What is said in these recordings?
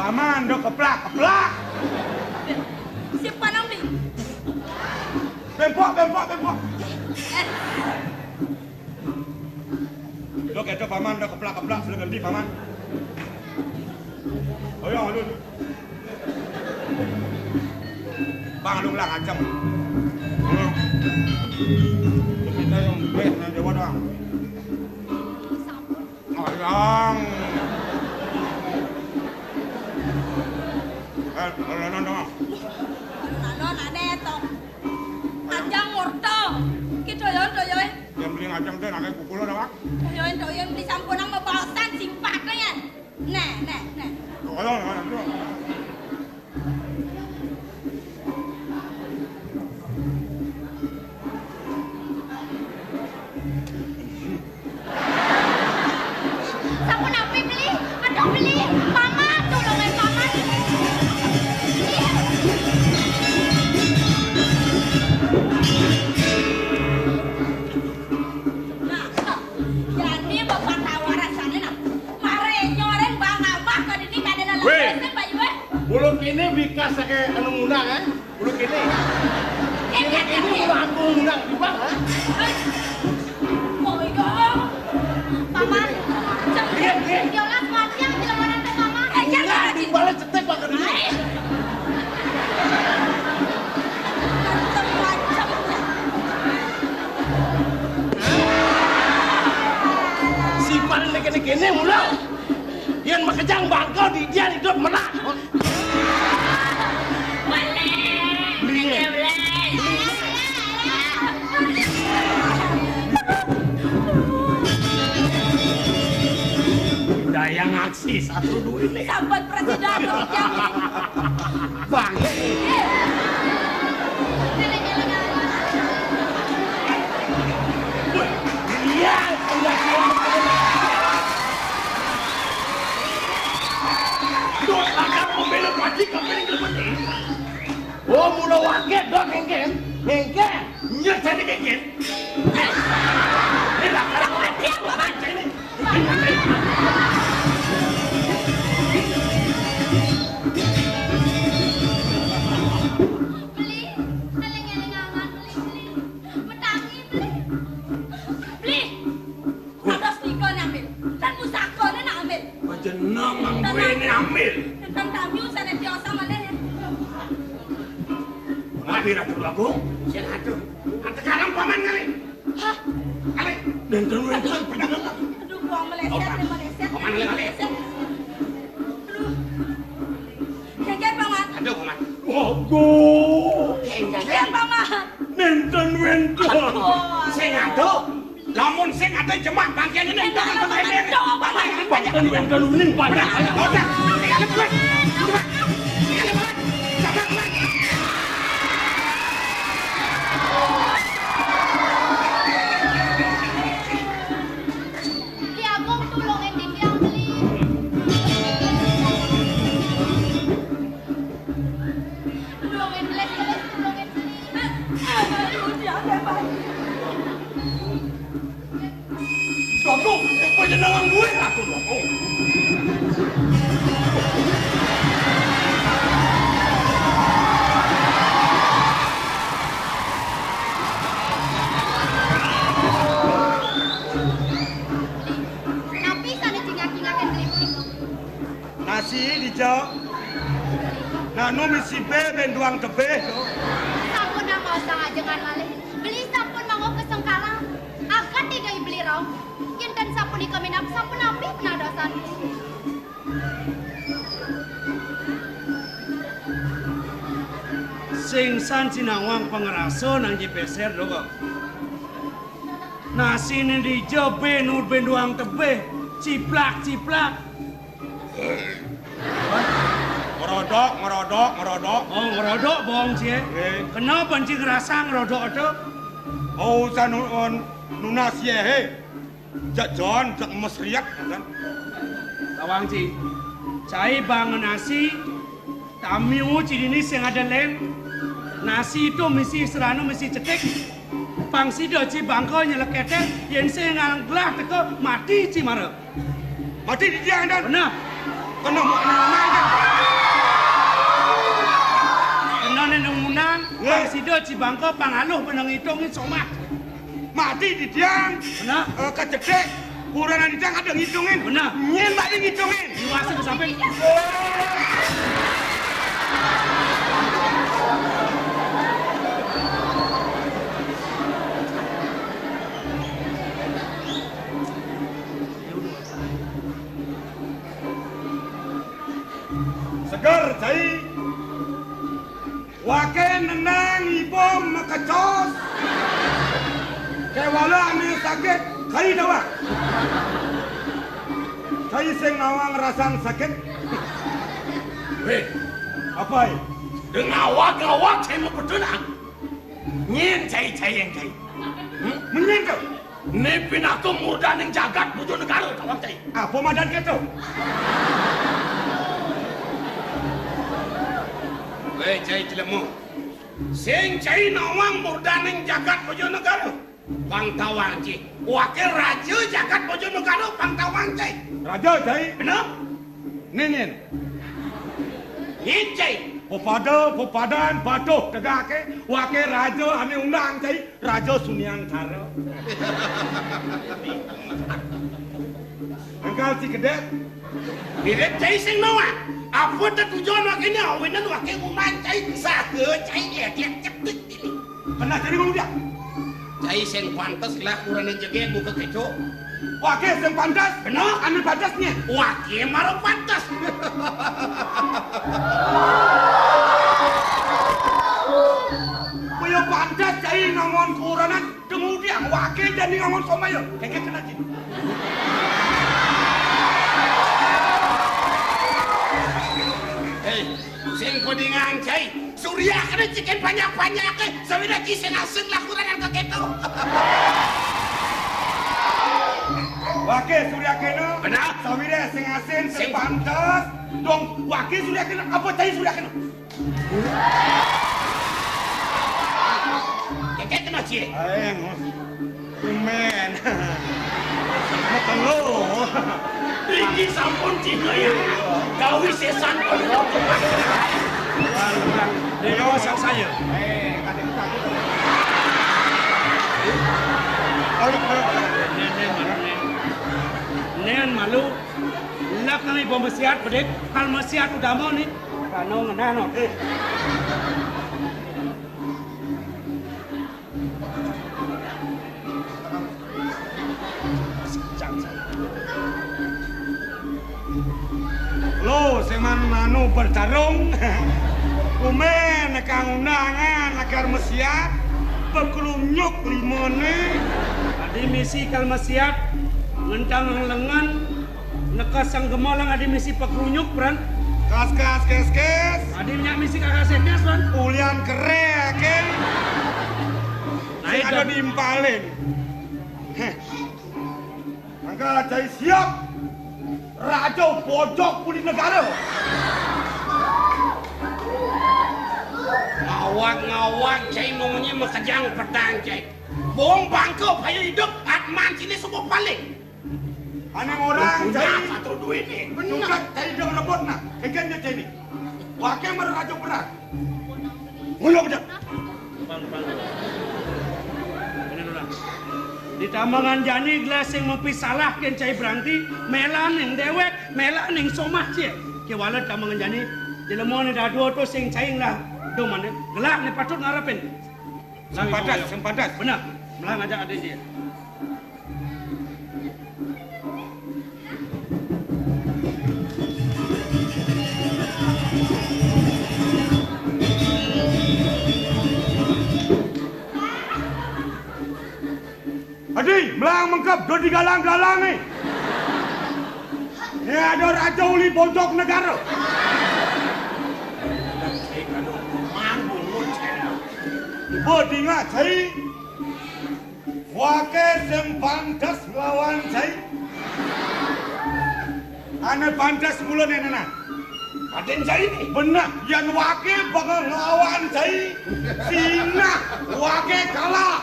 Paman do keplak. Siapa namanya? Bempok. Do kedo paman do keplak sudah ganti paman. Oh ya, aduh. Bang lu lah ngacem. Kita yang best na Jawa doang. Ayang. Nonton. Nano ada itu. Ajang murto. Kita doyan. Yang beli ngaceng teh nake kukulo dah, Pak. Doyan beli sampunang membawasan simpatnya ya. Nah. Tolong. Sampun apa beli? Aduh beli. Mama, tolongin mama. Nah, jadi bapak tawaran sana nak. Mare nyoreng bang abah ka dini kada na lagi Pak Iwe. Bulu kini bikas ke anu ngundang kan? Bulu kini. Ini ulah aku ngundang di bang kan? Oh iya. Paman. Lihat. Yolas wajang di lembaran teh mama. Enggak, di balik cetek bang ini. Si paling kene mula. Yang makejang bangkau di dia hidup menang. Dayang aksi 1-2 ini. Sambat presiden berjam. Bang. Iya, udah Dok, akan membela pasti kembali ke peti. Oh, mula waket dok hengken, nyet jadi hengken. Ini lah kalau mati apa macam ini? Jenang gue ini ambil. Tentang tamu sana biasa mana ya? Ngapi ratu aku? Siang atuh. Sekarang paman kali. Hah? Kali. Dan terus pedagang. Aduh, buang meleset. Paman kali. Aduh. Kengket paman. Aduh paman. Waduh. Kengket paman. Nenten wendon. Saya ngadu. Lamun sing atuh jemak bagian ini Jangan paman. Doa paman. Bahkan wendon uning pada. Udah. Tinggal gue. Diamong tulungin di tiang beli. Tulungin beli. Jangan paman. Dodo, apa jenengan gue atuh dodo. Napi sana cingak-cingakin beli. Nasi dijauh. Nanu misi ben duang tebeh. Sampun na mau sang ajengan malih. Beli sampun mango ke Sengkala. Akan digai beli raw. Yen dan sampun ikaminap sampun napi penadosan. Sing san sinawang pangeraso nang jipeser dogo. Nasi ni dijo benur benduang tebeh. Ciplak. Ngerodok. Oh ngerodok bohong sih. Kenapa cing ngerasa ngerodok itu? Oh, sanun nunas ye. Jak John, jak mesriak kan. Tawang ci. Cai bang nasi. Tamiu ci ini sing ada lem. Nasi itu mesti serano mesti cetek. Pangsi do ci bangko nyelekete. Yen sing ngalang gelah teko mati ci mare. Mati di dia dan. Benar. Kena mau kena mana None nungunang, pang sido cibangko pangaluh penang hitungin somah. Mati di tiang. Benar. Kecedek. Kurang di tiang ada ngitungin. Benar. Nyen balik ngitungin. Diwasa ke sampai. Segar cai. Waken nendang ibom makacos. Kewala ane sakit kali dawa. Cai sing nawang rasang sakit. Weh, Apa ya? ngawak cai mau bertenang. Nyen cai yang cai. Menyentuh. Ni pinaku muda ning jagat bujo negara kawan cai. Apa madan ketu? Weh cai cilemu. Sing cai nawang muda ning jagat bujo negara. Pangtawang cai. Wakil raja jagat bujo negara pangtawang cai. Raja cai. Benar? Nenen. Nyen cai. Pepadan patuh tegake wakil raja ane undang cai raja Sunyantara. Engkau si kedek. Mirip cai sing nawang. Apa tujuan wakilnya awinan wakil umang cai. Sahe cai dia cepet ini. Pernah jadi ngomong dia? Cai sing pantas lah kurang jege buka keco. Wakil yang pantas. Benar? Ane pantasnya. Wakil maru pantas. Puyo pantas cai ngamon kuranan kemudian wakil jadi ngamon somayo. Keke kena cik. Hei, sing kodingan cai. Surya kena cikin banyak-banyak ke. Sambil lagi sing asing lah kurang ke keto. Wakil Surya Kena. Benar? Sawire sing asin sing Sing- pantas. Dong wakil Surya Kena apa cai Surya Kena? Keke kena cik. Aeng. Kumen. Matelo. Tinggi sampun cina ya. Gawi sesan kodok. Dewa sang saya. Kadang takut. Nen malu. Lak nani bom mesiat pedek. Kal mesiat udah mau nih. Kano ngenano. Lo seman manu bertarung. Kumen kang undangan akar mesiat. Berkelumnyuk limone. Adi misi kal mesiat. Ngentang lengan. Nekas sang gemolang adi misi pekrunyuk beran. Kes. Adi minyak misi kakak sedes beran. Ulian kere ken. Sing ada diimpalin. Heh. Angka cai siap. Raja pojok puli negara. Ngawak cai maunya makajang pedang cai. Bong bangko payo hidup atman sini semua paling. Ane orang cai. Satu duit ni. Benar cai dengan rebut nak. Kekan dia cai ni. Wakil meraja perang. Muluk dah. Di tamangan jani gelas yang mempisalah ken cai berhenti melan yang dewek melan yang somah cie ke wala tamangan jani jelema ni dah dua tu sing cai lah do mana gelak ni patut ngarepin Sempadas. benar melang ajak adik dia Adi, melang mengkap do di galang-galang ni. Ni ada raja uli pojok negara. Ibu dengar cai. Wakil yang pantas melawan cai. Ane pantas mula ni nana. Aden cai ni. Benar, yang wakil bakal melawan cai. Sina wakil kalah.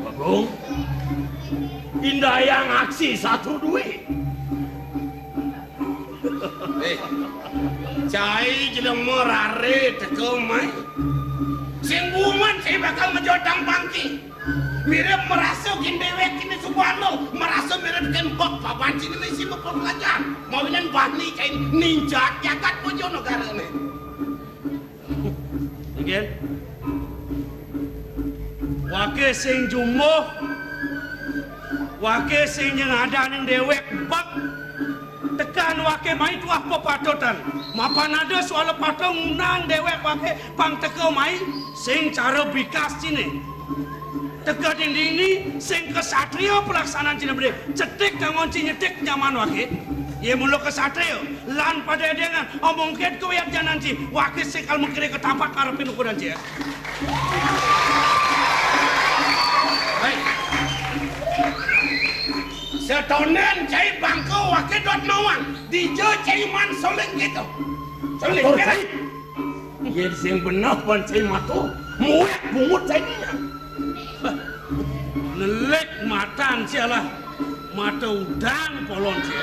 Bagong. Indah yang aksi satu duit. Cai jelema rare teko mai. Sing buman saya bakal ngejodang bangki. Mirip merasa kin dewek kini subhano, merasa mirip kin bok papan sini mesti belajar. Mawinan bani cai ninja jagat bojo negara ni. Again. Wake sing jumuh, wake sing yang ada ning dewek bak. Tekan wake mai tuah pepatotan. Mapan ada soal patong unang dewek wake pang teko mai sing cara bikas cini. Teka dinding ni sing kesatria pelaksanaan cina beri cetik kangon nyetik nyaman wake. Ye mulu kesatria lan pada dengan omongket kuat janan ci wake sekal mengkiri ketapak karepin ukuran ci ya. Baik. Setonen cai bangko wake dot nawang dijo cai man soleng gitu. Soleng cai. Ye sing benar ban cai matu muek bungut cai ni. Nelek matan cialah mata udang polon cia.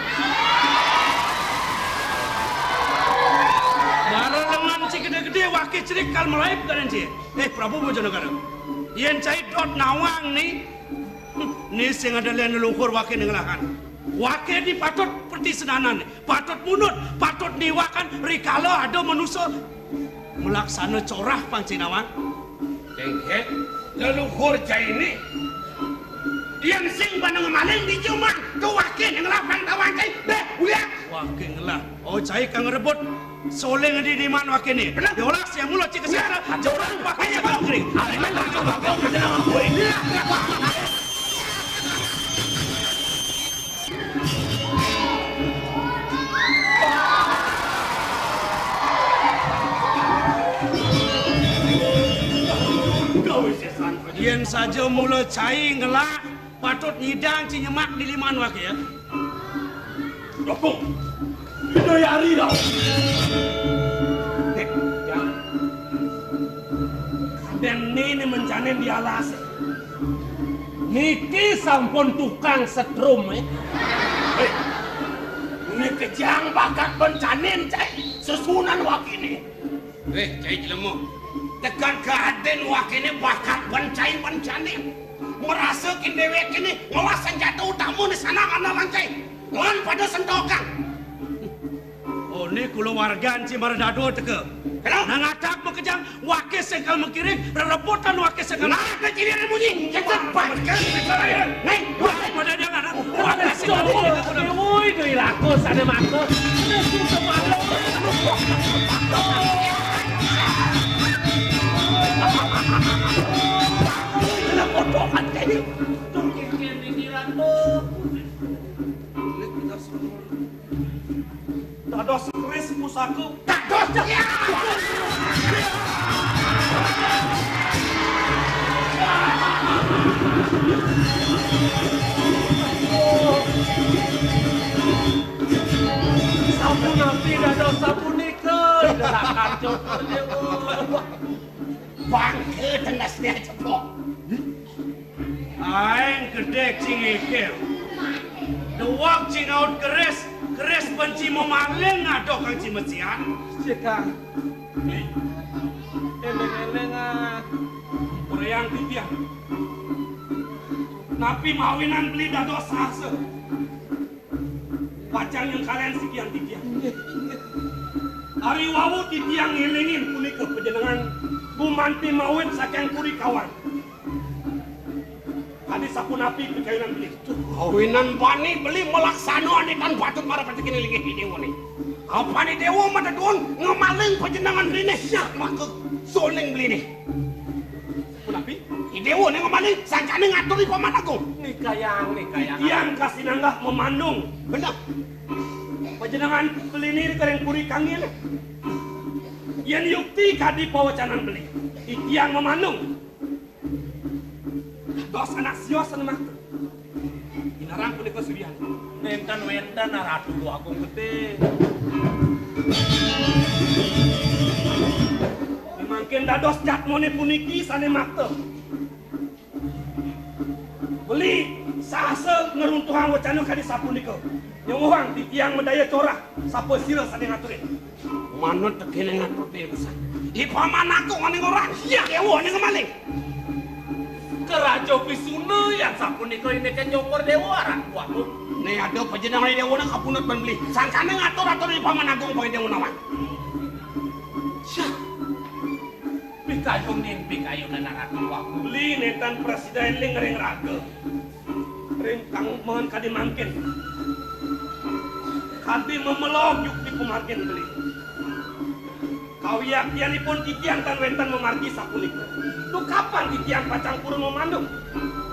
Bara lengan ci gede-gede wake cerik kal melaip kan cia. Prabu Bojonegara. Yen cai dot nawang ni sing ada lian leluhur wake nengelakan. Wake di patut perti senanan, patut munut, patut niwakan rikala ada manusia melaksana corah pangcinawang. Dengke leluhur cai ni. Yang sing banang maling di cuma tu wakil yang lapang tawang cai deh uyak wakil ngelah cai kang rebut soleng di mana wakil ni yolas yang mulut cik kesehatan jorang wakilnya bau kering Yen saja mula cai ngelah patut nyidang cinyemak di liman wak ya. Dokong, itu yari dah. Dan ini menjanin di alas. Niki sampun tukang setrum Ini kejang bakat bencanin cai sesunan wak ini. Cai jelemu. Tekan keadaan wakini bakat bencai bencani merasa dewek kini ngolah senjata utama di sana kana lancai ngon pada sentokan. Oh ni keluarga Ci Maradado teke. Nangatak mekejang wake sekal mekirik rerebutan wake sekal. Nah kecil bunyi cepat kan. Nih wake pada dia kan. Wake sekal. Woi deui lakus ane mako. Kena potongan tadi. Tungkin pikiran tuh. Dados keris pusaku. Dados ya. Sampun nabi dados sampun nikah. Delakan coba dia. Bangke tendas dia cepok. Aing gedek cing ikel. Dewak cing out keris benci memaling adok kang ci mecian. Cekang. Eleng-eleng Koreang tipiah. Napi mawinan beli dados ase. Pacang yang kalian sekian tipiah. Ari wawu titiang ngilingin punika panjenengan bumanti mawin saking kuri kawan. Tadi sapu napi pikainan beli. Kawinan bani beli melaksana anikan batut marah pada kini lagi dewa ni. Apa ni dewa mata tuan ngemaling penjenangan beli ni. Yak maka soling beli ni. Napi? Dewa ni ngemaling saja ni ngatur di paman aku. Nikayang. Tiang kasih nanggah memandung. Benar. Panjenengan beli ni kereng kuri kangil. Yang yukti kadi pawacanan beli. Tiang memandung. Dos anak sios anu mah. Inarang punika surian. Wendan naratu lu agung gede. Mangken dados jatmone puniki sane makte. Beli Saasa ngeruntuhan wacana kadi sapunika. Yang orang titiang medaya corak, sapa sira sane ngaturin. Manut tegene ngatur pisan. Di paman aku ngene orang iya dewa ning maling. Kerajo pisuna yang sapunika ini kan nyokor dewa aran kuaku. Nih ada panjenengan dewa nang kapunut ban beli. Sangkane ngatur-atur di paman agung pakai dewa nawan. Syah. Pikayong ning pikayong anak kuaku. Beli netan presiden ling ring raga. Ring kang mohon kadi mangkin. Kadi memelok yuk di pemangkin beli. Kau yakianipun titiang tan wentan memargi sapunika. Tu kapan titiang pacang purun memandung?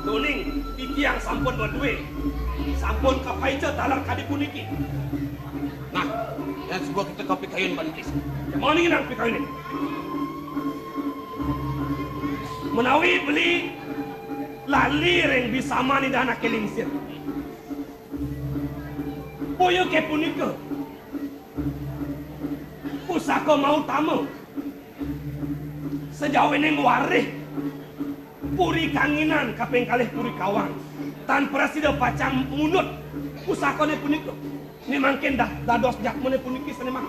Doning titiang sampun badue. Sampun kapaica talar kadi puniki. Nah, yang sebuah kita kopi kayun bantis. Mau nih nang pikau ini. Menawi beli lali ring bisa mani dana kelingsir. Boyo ke punika. Pusaka mau tamu. Sejauh ini warih. Puri kanginan kaping kalih puri kawang. Tan presiden pacang munut. Pusaka ni punika. Ini mungkin dah dados jakmane puniki sene mak.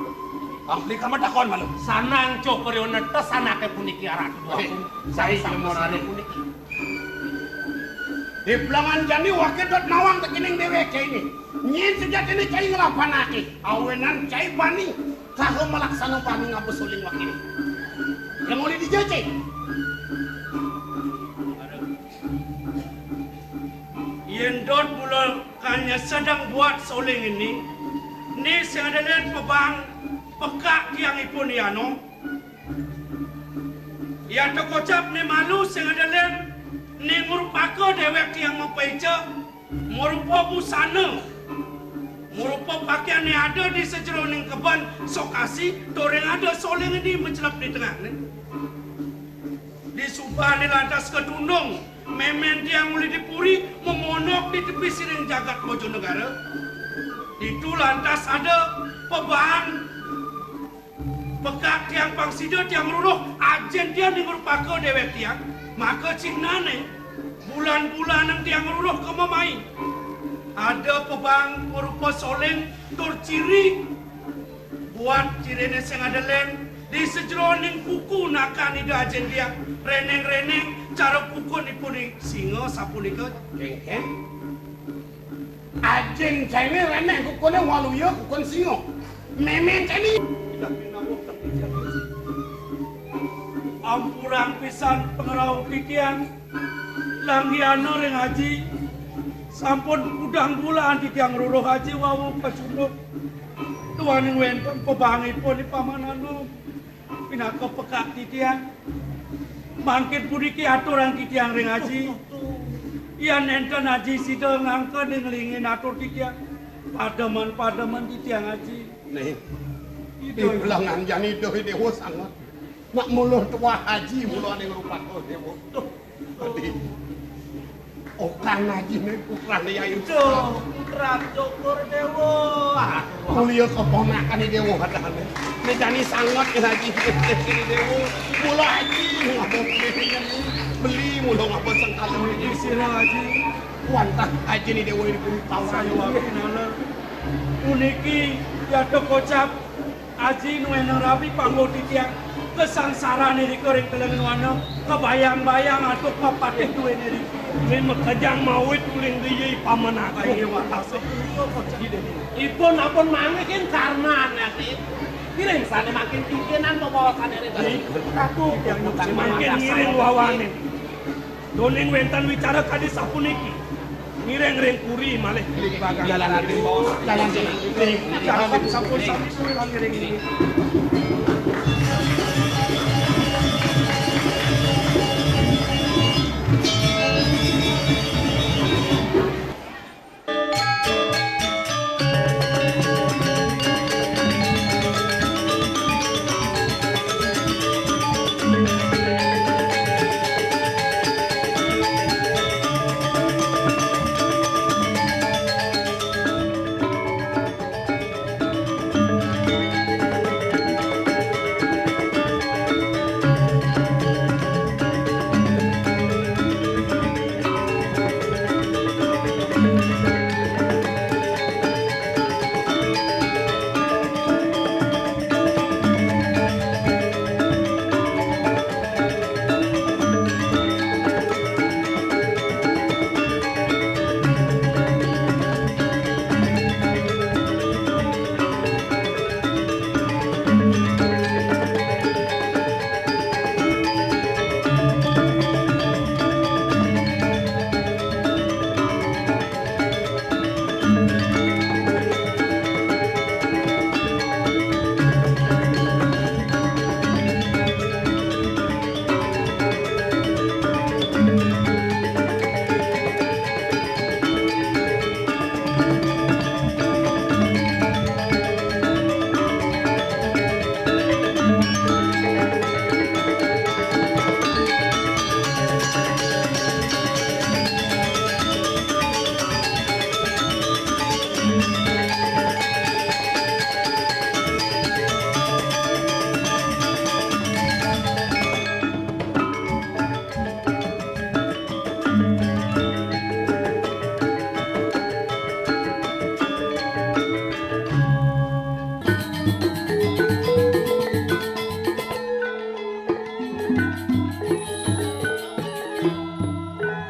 Ampli kamar dakon malu. Sanang cokor yo netes anake puniki aran kuaku. Saya samorane puniki. Di belangan jani wakil dot nawang tekining dewe cai ini. Nyin sejati ini cai ngelapanake. Awenan cai bani. Kaho melaksana pami ngabesuling wakil. Yang mulai dijece. Yendot mula kanya sedang buat soling ini. Ni sengadalan pebang pekak tiang ipun iano. Ya tokocap ni malu sengadalan ni ngurupaka dewek tiang mempaica merupa busana. Merupa pakaian yang ada di sejeroning keban sokasi toreng ada soling ini mencelap di tengah ni. Di subah di lantas ketundung memen tiang mulai dipuri memonok di tepi siring jagat Bojonegara. Itu lantas ada pebang pekak tiang pangsida tiang ruruh ajen dia ni ngurupaka dewek tiang maka cinane bulan-bulan yang tiang ruruh kemamai ada pebang berupa soleng tur ciri buat cirene sing ada len di sejeroning kuku nakan ida ajen dia reneng-reneng cara kuku nipuni singa sapunika Kengken. Ajen cai ini reneng kukune waluya kukun singo. Memen cai ini. ampurang pisan pengerau titian langgiano ring haji sampun udang bulan titiang ruruh haji wawu pacunduk tuaning wenten pebangipun di pamananu pinaka pekak titian bangkit puniki aturan titiang ring haji iya nenten haji sida ngangke nglingin atur titiang pademan titiang haji Nih. Di belangan jani doh dewa sangat. Nak muluh tua haji muluh ning rupako dewa. Tuh. Tadi. Okan haji ning putra Yayu. Putra cokor dewa. Kuliah keponakan dewa hadane. Nek jani sangat haji ini dewa. Muluh haji ngapa beli muluh ngapa sengkala di sira haji wantah haji ni dewa ini pun tawaran Sayawakinana puniki yata kocap aji nuenang rapi panggo titiang kesangsarane di kering telengan kebayang-bayang atuk papatih duwe niri lima kejang mawit uling diyi paman aku ayo watase Ipun apun mangkin karena nanti kiring sana makin tingginan membawakan dari aku makin ngiring wawane doning wentan wicara kadi sapuniki ngiring ring kuri malih jalan di bawah jalan sampun sami ngiring ini